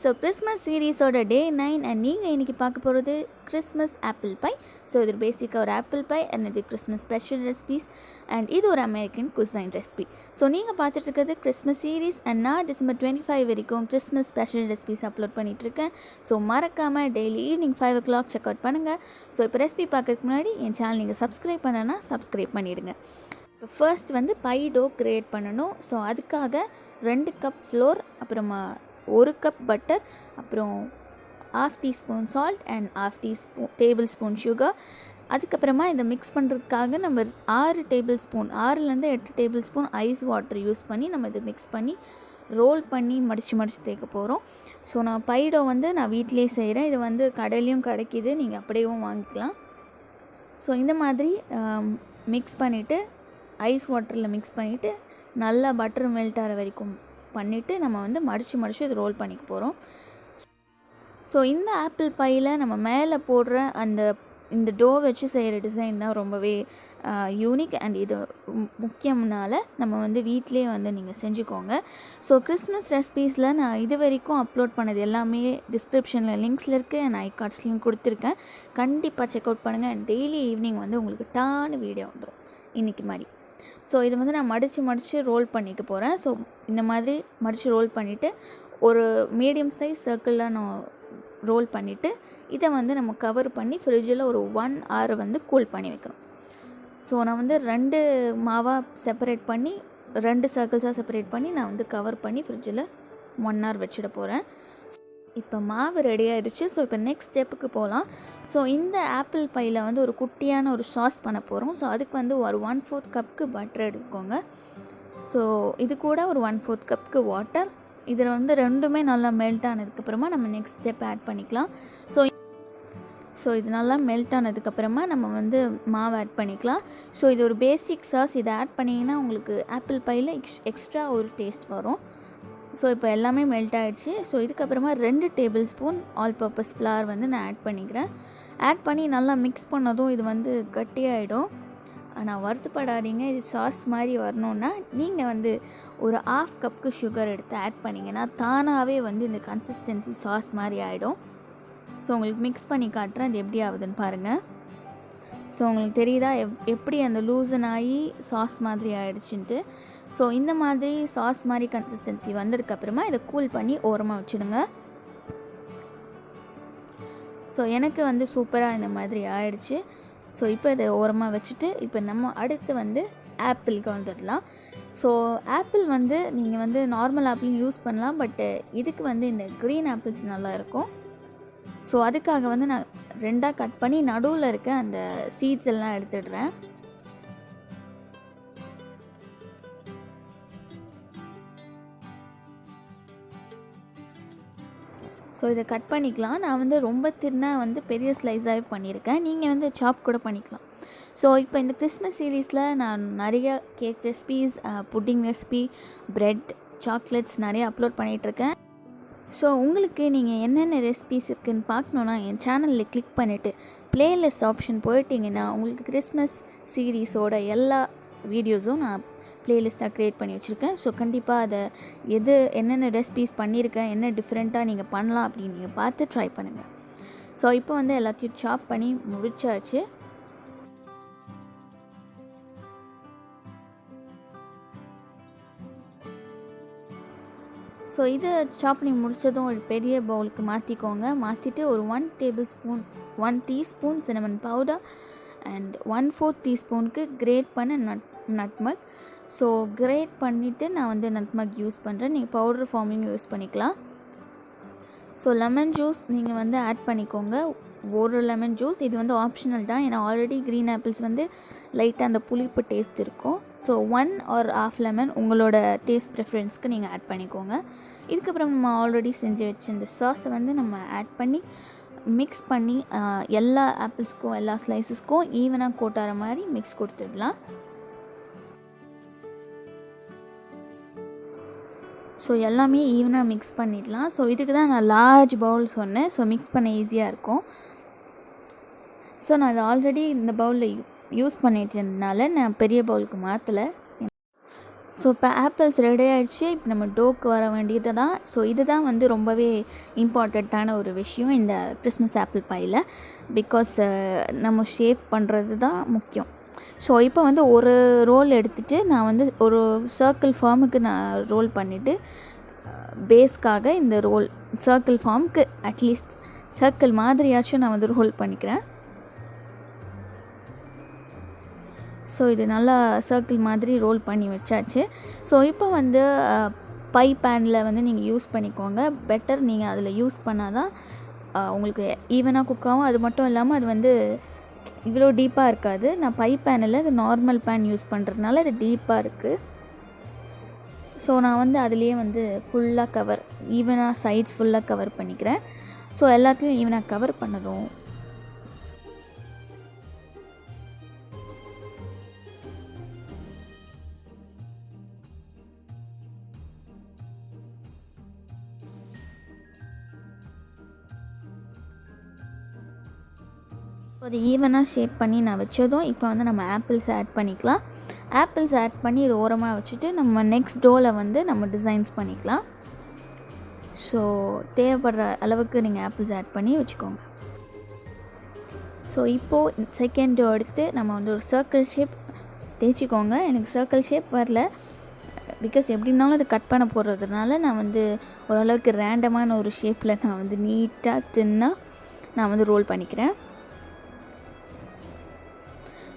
So Christmas சீரீஸோட day 9 and நீங்கள் இன்றைக்கி பார்க்க போகிறது கிறிஸ்மஸ் ஆப்பிள் பை. ஸோ இது பேசிக்காக ஒரு ஆப்பிள் பை அண்ட் இது கிறிஸ்மஸ் ஸ்பெஷல் ரெசிபீஸ் அண்ட் இது ஒரு அமெரிக்கன் குசைன் ரெசிபி. ஸோ நீங்கள் பார்த்துட்டு இருக்கிறது கிறிஸ்மஸ் சீரீஸ் அண்ட் நான் December 25 வரைக்கும் கிறிஸ்மஸ் ஸ்பெஷல் ரெசிபீஸ் அப்லோட் பண்ணிகிட்ருக்கேன். ஸோ மறக்காமல் daily evening 5 o'clock check out பண்ணுங்கள். ஸோ இப்போ ரெசிபி பார்க்கறதுக்கு முன்னாடி என் சேனல் நீங்கள் சப்ஸ்கிரைப் பண்ணனா சப்ஸ்கிரைப் பண்ணிவிடுங்க. இப்போ ஃபர்ஸ்ட் வந்து பை டோ க்ரியேட் பண்ணணும். ஸோ அதுக்காக 2 கப் ஃப்ளோர், அப்புறமா 1 கப் பட்டர், அப்புறம் 1/2 teaspoon salt and 1/2 tablespoon sugar. அதுக்கப்புறமா இதை மிக்ஸ் பண்ணுறதுக்காக நம்ம 6 டேபிள் ஸ்பூன் 6லேருந்து 8 tablespoon ice water use பண்ணி நம்ம இதை மிக்ஸ் பண்ணி ரோல் பண்ணி மடித்து தேய்க்க போகிறோம். ஸோ நான் பைடோ வந்து நான் வீட்டிலே செய்கிறேன். இது வந்து கடையிலையும் கிடைக்கிது, நீங்கள் அப்படியேவும் வாங்கிக்கலாம். ஸோ இந்த மாதிரி மிக்ஸ் பண்ணிவிட்டு ஐஸ் வாட்டரில் மிக்ஸ் பண்ணிவிட்டு நல்லா பட்டர் மெல்ட் ஆகிற வரைக்கும் பண்ணிவிட்டு நம்ம வந்து மடித்து இது ரோல் பண்ணிக்க போகிறோம். ஸோ இந்த ஆப்பிள் பையில் நம்ம மேலே போடுற இந்த டோ வச்சு செய்கிற டிசைன் தான் ரொம்பவே யூனிக் அண்ட் இது முக்கியம்னால நம்ம வந்து வீட்டிலே வந்து நீங்கள் செஞ்சுக்கோங்க. ஸோ கிறிஸ்மஸ் ரெசிபீஸில் நான் இது வரைக்கும் அப்லோட் பண்ணது எல்லாமே டிஸ்கிரிப்ஷனில் லிங்க்ஸில் இருக்குது அண்ட் ஐகார்ட்ஸ்லையும் கொடுத்துருக்கேன். கண்டிப்பாக செக் அவுட் பண்ணுங்கள். அண்ட் டெய்லி ஈவினிங் வந்து உங்களுக்கு டான வீடியோ வந்துடும் இன்றைக்கி மாதிரி. ஸோ இது வந்து நான் மடித்து ரோல் பண்ணிக்க போகிறேன். ஸோ இந்த மாதிரி மடித்து ரோல் பண்ணிவிட்டு ஒரு மீடியம் சைஸ் சர்க்கிளில் நான் ரோல் பண்ணிவிட்டு இதை வந்து நம்ம கவர் பண்ணி ஃப்ரிட்ஜில் ஒரு 1 hour வந்து கூல் பண்ணி வைக்கிறோம். ஸோ நான் வந்து 2 மாவாக செப்பரேட் பண்ணி 2 சர்க்கிள்ஸாக செப்பரேட் பண்ணி நான் வந்து கவர் பண்ணி ஃப்ரிட்ஜில் 1 hour வச்சிட போகிறேன். இப்போ மாவு ரெடி ஆகிடுச்சு. ஸோ இப்போ நெக்ஸ்ட் ஸ்டெப்புக்கு போகலாம். ஸோ இந்த ஆப்பிள் பையில் வந்து ஒரு குட்டியான ஒரு சாஸ் பண்ண போகிறோம். ஸோ அதுக்கு வந்து ஒரு 1/4 கப்புக்கு பட்டர் எடுத்துக்கோங்க. ஸோ இது கூட ஒரு 1/4 கப்புக்கு வாட்டர். இதில் வந்து ரெண்டுமே நல்லா மெல்ட் ஆனதுக்கப்புறமா நம்ம நெக்ஸ்ட் ஸ்டெப் ஆட் பண்ணிக்கலாம். ஸோ இது நல்லா மெல்ட் ஆனதுக்கப்புறமா நம்ம வந்து மாவு ஆட் பண்ணிக்கலாம். ஸோ இது ஒரு பேசிக் சாஸ். இதை ஆட் பண்ணிங்கன்னா உங்களுக்கு ஆப்பிள் பையில் எக்ஸ்ட்ரா ஒரு டேஸ்ட் வரும். ஸோ இப்போ எல்லாமே மெல்ட் ஆகிடுச்சு. ஸோ இதுக்கப்புறமா 2 table spoon all purpose flower வந்து நான் ஆட் பண்ணிக்கிறேன். ஆட் பண்ணி நல்லா மிக்ஸ் பண்ணதும் இது வந்து கட்டியாகிடும். ஆனால் வருத்தப்படாதீங்க, இது சாஸ் மாதிரி வரணுன்னா நீங்கள் வந்து ஒரு 1/2 கப்புக்கு சுகர் எடுத்து ஆட் பண்ணிங்கன்னா தானாகவே வந்து இந்த கன்சிஸ்டன்சி சாஸ் மாதிரி ஆகிடும். ஸோ உங்களுக்கு மிக்ஸ் பண்ணி காட்டுறேன் அது எப்படி ஆகுதுன்னு பாருங்கள். ஸோ உங்களுக்கு தெரியுதா எப்படி அந்த லூசன் ஆகி சாஸ் மாதிரி ஆகிடுச்சுன்ட்டு. ஸோ இந்த மாதிரி சாஸ் மாதிரி கன்சிஸ்டன்சி வந்ததுக்கப்புறமா இதை கூல் பண்ணி ஓரமாக வச்சுடுங்க. ஸோ எனக்கு வந்து சூப்பராக இந்த மாதிரி ஆயிடுச்சு. ஸோ இப்போ இதை ஓரமாக வச்சுட்டு இப்போ நம்ம அடுத்து வந்து ஆப்பிளுக்கு வந்துடலாம். ஸோ ஆப்பிள் வந்து நீங்கள் வந்து நார்மல் ஆப்பிள் யூஸ் பண்ணலாம், பட்டு இதுக்கு வந்து இந்த க்ரீன் ஆப்பிள்ஸ் நல்லா இருக்கும். ஸோ அதுக்காக வந்து நான் 2ஆக கட் பண்ணி நடுவில் இருக்க அந்த சீட்ஸ் எல்லாம் எடுத்துடுறேன். ஸோ இதை கட் பண்ணிக்கலாம். நான் வந்து ரொம்ப தின்னாக வந்து பெரிய ஸ்லைஸாகவே பண்ணியிருக்கேன். நீங்கள் வந்து சாப் கூட பண்ணிக்கலாம். ஸோ இப்போ இந்த கிறிஸ்மஸ் சீரீஸில் நான் நிறைய cake recipes, pudding recipe, bread, chocolates நிறைய அப்லோட் பண்ணிகிட்ருக்கேன். ஸோ உங்களுக்கு நீங்கள் என்னென்ன ரெசிபீஸ் இருக்குதுன்னு பார்க்கணுன்னா என் சேனலில் கிளிக் பண்ணிவிட்டு ப்ளேலிஸ்ட் ஆப்ஷன் போயிட்டிங்கன்னா உங்களுக்கு கிறிஸ்மஸ் சீரீஸோட எல்லா வீடியோஸும் நான் ப்ளேலிஸ்ட்டாக க்ரியேட் பண்ணி வச்சுருக்கேன். ஸோ கண்டிப்பாக அதை என்னென்ன ரெசிபீஸ் பண்ணியிருக்கேன், என்ன டிஃப்ரெண்ட்டாக நீங்கள் பண்ணலாம் அப்படின்னு நீங்கள் பார்த்து ட்ரை பண்ணுங்கள். ஸோ இப்போ வந்து எல்லாத்தையும் சாப் பண்ணி முடிச்சாச்சு. ஸோ இதை சாப் பண்ணி முடித்ததும் ஒரு பெரிய பவுலுக்கு மாற்றிக்கோங்க. மாற்றிட்டு ஒரு 1 டீஸ்பூன் சின்னமன் பவுடர் அண்ட் 1/4 டீஸ்பூனுக்கு கிரேட் பண்ண நட்மக். ஸோ கிரேட் பண்ணிவிட்டு நான் வந்து நட்மக் யூஸ் பண்ணுறேன். நீங்கள் பவுடர் ஃபார்ம்லையும் யூஸ் பண்ணிக்கலாம். ஸோ லெமன் ஜூஸ் நீங்கள் வந்து ஆட் பண்ணிக்கோங்க. ஒரு லெமன் ஜூஸ். இது வந்து ஆப்ஷனல் தான், ஏன்னா ஆல்ரெடி க்ரீன் ஆப்பிள்ஸ் வந்து லைட்டாக அந்த புளிப்பு டேஸ்ட் இருக்கும். ஸோ 1 or 1/2 லெமன் உங்களோட டேஸ்ட் ப்ரிஃபரன்ஸ்க்கு நீங்கள் ஆட் பண்ணிக்கோங்க. இதுக்கப்புறம் நம்ம ஆல்ரெடி செஞ்சு வச்ச இந்த சாஸை வந்து நம்ம ஆட் பண்ணி மிக்ஸ் பண்ணி எல்லா ஆப்பிள்ஸ்க்கும் எல்லா ஸ்லைஸஸ்க்கும் ஈவனாக கோட்டார மாதிரி மிக்ஸ் கொடுத்துடலாம். ஸோ எல்லாமே ஈவனாக மிக்ஸ் பண்ணிடலாம். ஸோ இதுக்கு தான் நான் லார்ஜ் பவுல் சொன்னேன். ஸோ மிக்ஸ் பண்ண ஈஸியாக இருக்கும். ஸோ நான் அதை ஆல்ரெடி இந்த பவுலில் யூஸ் பண்ணிட்டதுனால நான் பெரிய பவுலுக்கு மாற்றலை. ஸோ இப்போ ஆப்பிள்ஸ் ரெடி ஆகிடுச்சு. இப்போ நம்ம டோக்கு வர வேண்டியது தான். ஸோ இதுதான் வந்து ரொம்பவே இம்பார்ட்டண்ட்டான ஒரு விஷயம் இந்த கிறிஸ்மஸ் ஆப்பிள் பையில். பிகாஸ் நம்ம ஷேப் பண்ணுறது தான் முக்கியம். ஸோ இப்போ வந்து ஒரு ரோல் எடுத்துகிட்டு நான் வந்து ஒரு சர்க்கிள் ஃபார்முக்கு நான் ரோல் பண்ணிவிட்டு பேஸ்க்காக இந்த ரோல் சர்க்கிள் ஃபார்முக்கு அட்லீஸ்ட் சர்க்கிள் மாதிரியாச்சும் நான் வந்து ரோல் பண்ணிக்கிறேன். ஸோ இது நல்லா சர்க்கிள் மாதிரி ரோல் பண்ணி வச்சாச்சு. ஸோ இப்போ வந்து பை பேனில் வந்து நீங்கள் யூஸ் பண்ணிக்கோங்க. பெட்டர் நீங்கள் அதில் யூஸ் பண்ணால் தான் உங்களுக்கு ஈவனாக குக் ஆகும். அது மட்டும் இல்லாமல் அது வந்து இவ்வளோ டீப்பாக இருக்காது. நான் பை பேனில் அது நார்மல் பேன் யூஸ் பண்ணுறதுனால அது டீப்பாக இருக்குது. ஸோ நான் வந்து அதுலேயே வந்து ஃபுல்லாக கவர் ஈவனாக சைட்ஸ் ஃபுல்லாக கவர் பண்ணிக்கிறேன். ஸோ எல்லாத்துலேயும் ஈவனாக கவர் பண்ணதும் அது ஈவனாக ஷேப் பண்ணி நான் வச்சதும் இப்போ வந்து நம்ம ஆப்பிள்ஸ் ஆட் பண்ணிக்கலாம். ஆப்பிள்ஸ் ஆட் பண்ணி இது ஓரமாக வச்சுட்டு நம்ம நெக்ஸ்ட் டோவில் வந்து நம்ம டிசைன்ஸ் பண்ணிக்கலாம். ஸோ தேவைப்படுற அளவுக்கு நீங்கள் ஆப்பிள்ஸ் ஆட் பண்ணி வச்சுக்கோங்க. ஸோ இப்போது செகண்ட் டோ எடுத்து நம்ம வந்து ஒரு சர்க்கிள் ஷேப் தேய்ச்சிக்கோங்க. எனக்கு சர்க்கிள் ஷேப் வரல, பிகாஸ் எப்படின்னாலும் அது கட் பண்ண போடுறதுனால நான் வந்து ஓரளவுக்கு ரேண்டமான ஒரு ஷேப்பில் நான் வந்து நீட்டாக தின்னாக நான் வந்து ரோல் பண்ணிக்கிறேன்.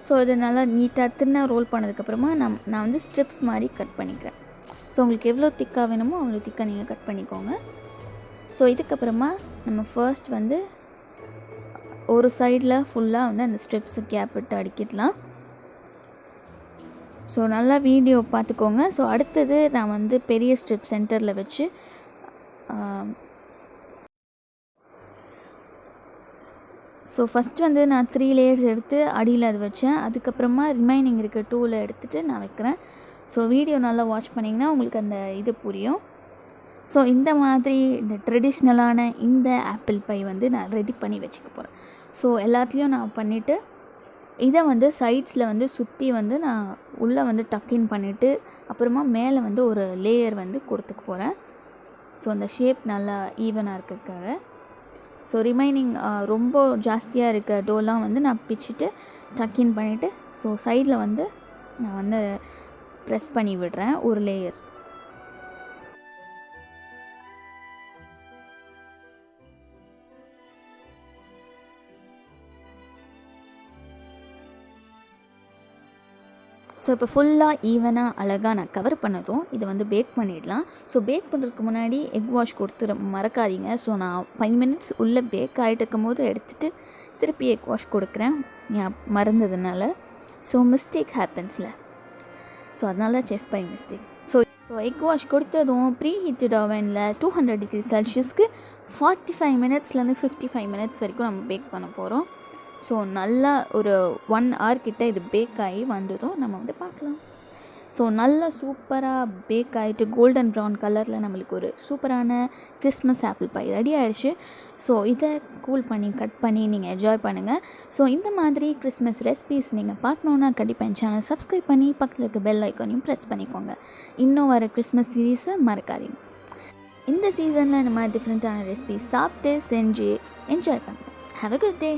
ஸோ இது நல்லா நீட்டாக தின்னாக ரோல் பண்ணதுக்கப்புறமா நான் வந்து ஸ்ட்ரிப்ஸ் மாதிரி கட் பண்ணிக்கிறேன். ஸோ உங்களுக்கு எவ்வளோ திக்காக வேணுமோ அவ்வளோ திக்காக நீங்கள் கட் பண்ணிக்கோங்க. ஸோ இதுக்கப்புறமா நம்ம ஃபர்ஸ்ட் வந்து ஒரு சைடில் ஃபுல்லாக வந்து அந்த ஸ்ட்ரிப்ஸு கேப் விட்டு அடிக்கிடலாம். ஸோ நல்லா வீடியோ பார்த்துக்கோங்க. ஸோ அடுத்தது நான் வந்து பெரிய ஸ்ட்ரிப் சென்டரில் வச்சு ஸோ ஃபஸ்ட் வந்து நான் 3 லேயர்ஸ் எடுத்து அடியில் அது வச்சேன். அதுக்கப்புறமா ரிமைனிங் இருக்க 2ல் எடுத்துகிட்டு நான் வைக்கிறேன். ஸோ வீடியோ நல்லா வாட்ச் பண்ணிங்கன்னா உங்களுக்கு அந்த இது புரியும். ஸோ இந்த மாதிரி இந்த ட்ரெடிஷ்னலான இந்த ஆப்பிள் பை வந்து நான் ரெடி பண்ணி வச்சுக்க போகிறேன். ஸோ எல்லாத்துலேயும் நான் பண்ணிவிட்டு இதை வந்து சைட்ஸில் வந்து சுற்றி வந்து நான் உள்ளே வந்து டக்கின் பண்ணிவிட்டு அப்புறமா மேலே வந்து ஒரு லேயர் வந்து கொடுத்துக்க போகிறேன். ஸோ அந்த ஷேப் நல்லா ஈவனாக இருக்கிறதுக்காக. ஸோ ரிமைனிங் ரொம்ப ஜாஸ்தியாக இருக்க டோலாம் வந்து நான் பிச்சுட்டு டக்கின் பண்ணிவிட்டு ஸோ சைடில் வந்து நான் வந்து ப்ரெஸ் பண்ணி விடுறேன் ஒரு லேயர். ஸோ இப்போ ஃபுல்லாக ஈவனாக அழகாக நான் கவர் பண்ணதும் இதை வந்து பேக் பண்ணிடலாம். ஸோ பேக் பண்ணுறதுக்கு முன்னாடி எக் வாஷ் கொடுத்து மறக்காதீங்க. ஸோ நான் 5 மினிட்ஸ் உள்ளே பேக் ஆகிட்டு இருக்கும் போது எடுத்துகிட்டு திருப்பி எக் வாஷ் கொடுக்குறேன் மறந்ததுனால. ஸோ மிஸ்டேக் ஹேப்பன்ஸில். ஸோ அதனால chef by mistake. So egg wash கொடுத்ததும் ப்ரீ ஹீட்டட் ஓவனில் 200 டிகிரி செல்சியஸ்க்கு 45 மினிட்ஸ்லேருந்து 55 மினிட்ஸ் வரைக்கும் நம்ம பேக் பண்ண போகிறோம். ஸோ நல்லா ஒரு 1 hour கிட்ட இது பேக் ஆகி வந்ததும் நம்ம வந்து பார்க்கலாம். ஸோ நல்லா சூப்பராக பேக் ஆகிட்டு கோல்டன் ப்ரௌன் கலரில் நம்மளுக்கு ஒரு சூப்பரான கிறிஸ்மஸ் ஆப்பிள் பை ரெடி ஆகிடுச்சு. ஸோ இதை கூல் பண்ணி கட் பண்ணி நீங்கள் என்ஜாய் பண்ணுங்கள். ஸோ இந்த மாதிரி கிறிஸ்மஸ் ரெசிபீஸ் நீங்கள் பார்க்கணுன்னா கண்டிப்பாக என் சேனல் சப்ஸ்கிரைப் பண்ணி பக்கத்தில் இருக்க பெல் ஐக்கானையும் ப்ரெஸ் பண்ணிக்கோங்க. இன்னும் வர கிறிஸ்மஸ் சீரீஸை மறக்காதீங்க. இந்த சீசனில் இந்த மாதிரி டிஃப்ரெண்ட்டான ரெசிபீஸ் சாப்பிட்டு செஞ்சு என்ஜாய் பண்ணுங்கள். Have a good day.